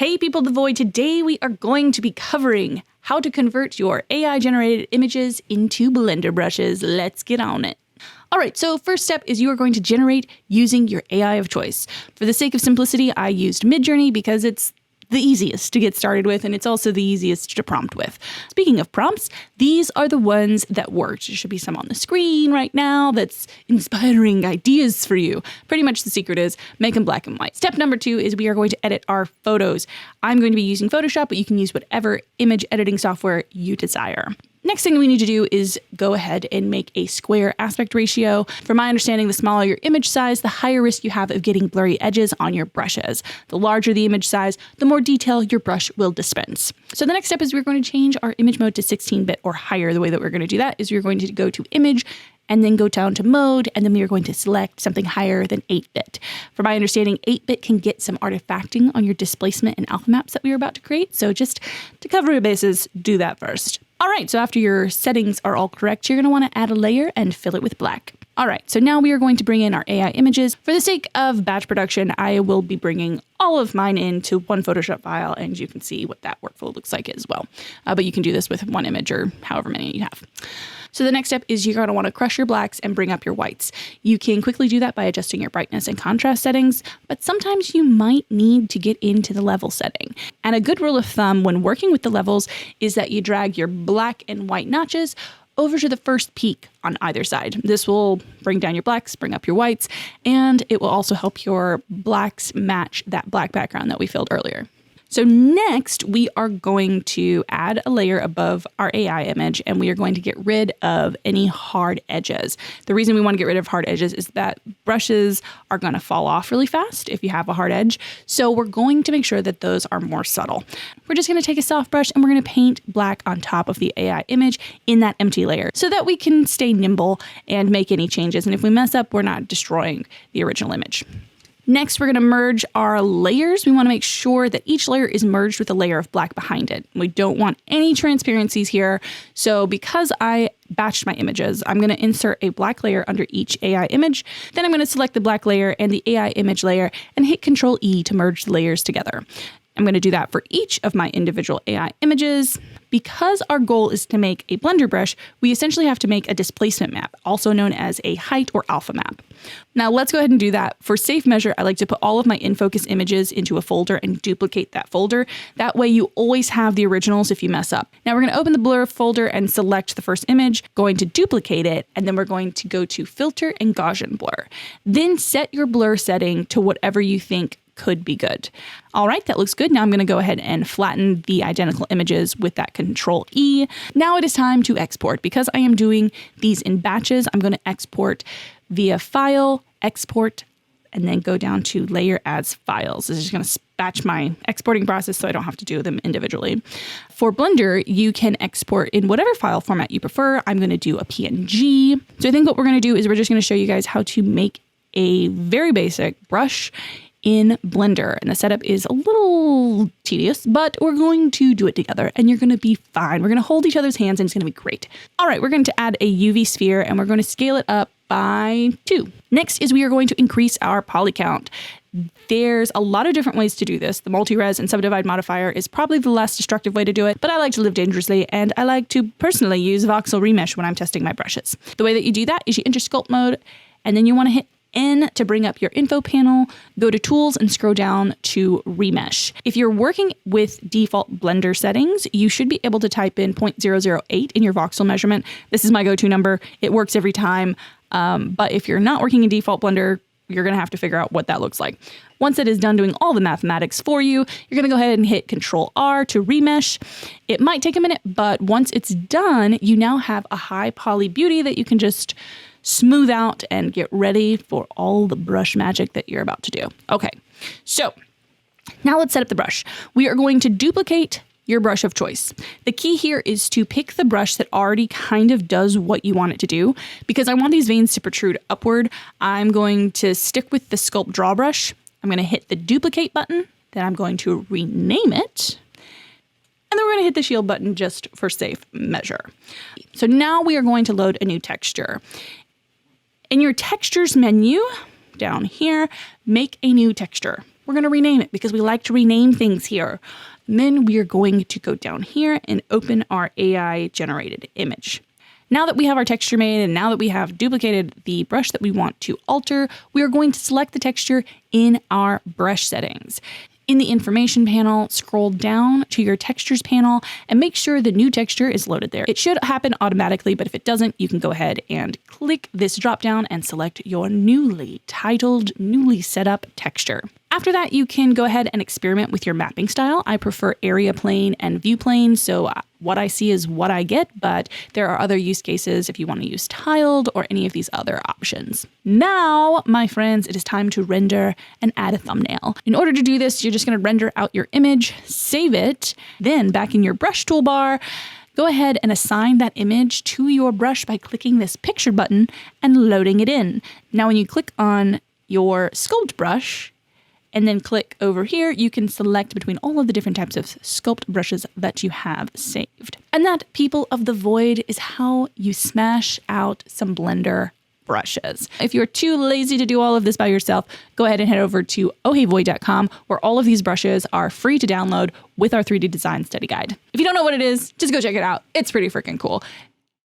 Hey people of the void, today we are going to be covering how to convert your AI generated images into Blender brushes. Let's get on it. All right, so first step is you are going to generate using your AI of choice. For the sake of simplicity, I used Midjourney because it's the easiest to get started with, and it's also the easiest to prompt with. Speaking of prompts, these are the ones that worked. There should be some on the screen right now that's inspiring ideas for you. Pretty much the secret is make them black and white. Step number 2 is we are going to edit our photos. I'm going to be using Photoshop, but you can use whatever image editing software you desire. Next thing we need to do is go ahead and make a square aspect ratio. From my understanding, the smaller your image size, the higher risk you have of getting blurry edges on your brushes. The larger the image size, the more detail your brush will dispense. So the next step is we're going to change our image mode to 16-bit or higher. The way that we're going to do that is we're going to go to Image, and then go down to Mode, and then we are going to select something higher than 8-bit. From my understanding, 8-bit can get some artifacting on your displacement and alpha maps that we are about to create. So just to cover your bases, do that first. All right, so after your settings are all correct, you're going to want to add a layer and fill it with black. All right, so now we are going to bring in our AI images. For the sake of batch production, I will be bringing all of mine into one Photoshop file, and you can see what that workflow looks like as well. But you can do this with one image or however many you have. So the next step is you're going to want to crush your blacks and bring up your whites. You can quickly do that by adjusting your brightness and contrast settings, but sometimes you might need to get into the level setting. And a good rule of thumb when working with the levels is that you drag your black and white notches over to the first peak on either side. This will bring down your blacks, bring up your whites, and it will also help your blacks match that black background that we filled earlier. So next, we are going to add a layer above our AI image, and we are going to get rid of any hard edges. The reason we want to get rid of hard edges is that brushes are going to fall off really fast if you have a hard edge. So we're going to make sure that those are more subtle. We're just going to take a soft brush and we're going to paint black on top of the AI image in that empty layer so that we can stay nimble and make any changes. And if we mess up, we're not destroying the original image. Next, we're going to merge our layers. We want to make sure that each layer is merged with a layer of black behind it. We don't want any transparencies here. So because I batched my images, I'm going to insert a black layer under each AI image. Then I'm going to select the black layer and the AI image layer and hit Control E to merge the layers together. I'm going to do that for each of my individual AI images. Because our goal is to make a Blender brush, we essentially have to make a displacement map, also known as a height or alpha map. Now let's go ahead and do that. For safe measure, I like to put all of my in-focus images into a folder and duplicate that folder. That way you always have the originals if you mess up. Now we're going to open the blur folder and select the first image, going to duplicate it, and then we're going to go to Filter and Gaussian Blur. Then set your blur setting to whatever you think could be good. All right, that looks good. Now I'm going to go ahead and flatten the identical images with that Control E. Now it is time to export. Because I am doing these in batches, I'm going to export via File, Export, and then go down to Layer as Files. This is just going to batch my exporting process so I don't have to do them individually. For Blender, you can export in whatever file format you prefer. I'm going to do a PNG. So I think what we're going to do is we're just going to show you guys how to make a very basic brush in Blender. And the setup is a little tedious, but we're going to do it together and you're going to be fine. We're going to hold each other's hands and it's going to be great. All right, we're going to add a UV sphere and we're going to scale it up by 2. Next is we are going to increase our poly count. There's a lot of different ways to do this. The multi-res and subdivide modifier is probably the less destructive way to do it, but I like to live dangerously and I like to personally use voxel remesh when I'm testing my brushes. The way that you do that is you enter sculpt mode and then you want to hit N to bring up your info panel, go to tools and scroll down to remesh. If you're working with default Blender settings, you should be able to type in 0.008 in your voxel measurement. This is my go-to number. It works every time. But if you're not working in default Blender, you're going to have to figure out what that looks like. Once it is done doing all the mathematics for you, you're going to go ahead and hit Control R to remesh. It might take a minute, but once it's done, you now have a high poly beauty that you can just smooth out and get ready for all the brush magic that you're about to do. Okay, so now let's set up the brush. We are going to duplicate your brush of choice. The key here is to pick the brush that already kind of does what you want it to do. Because I want these veins to protrude upward, I'm going to stick with the Sculpt Draw brush. I'm going to hit the duplicate button, then I'm going to rename it. And then we're going to hit the shield button just for safe measure. So now we are going to load a new texture. In your textures menu down here, make a new texture. we're going to rename it because we like to rename things here. And then we are going to go down here and open our AI generated image. Now that we have our texture made and now that we have duplicated the brush that we want to alter, we are going to select the texture in our brush settings. In the information panel, scroll down to your textures panel and make sure the new texture is loaded there. It should happen automatically, but if it doesn't, you can go ahead and click this drop down and select your newly titled, newly set up texture. After that, you can go ahead and experiment with your mapping style. I prefer area plane and view plane, so what I see is what I get, but there are other use cases if you want to use tiled or any of these other options. Now, my friends, it is time to render and add a thumbnail. In order to do this, you're just going to render out your image, save it, then back in your brush toolbar, go ahead and assign that image to your brush by clicking this picture button and loading it in. Now, when you click on your sculpt brush, and then click over here, you can select between all of the different types of sculpt brushes that you have saved. And that, people of the void, is how you smash out some Blender brushes. If you're too lazy to do all of this by yourself, go ahead and head over to ohheyvoid.com, where all of these brushes are free to download with our 3D design study guide. If you don't know what it is, just go check it out. It's pretty freaking cool.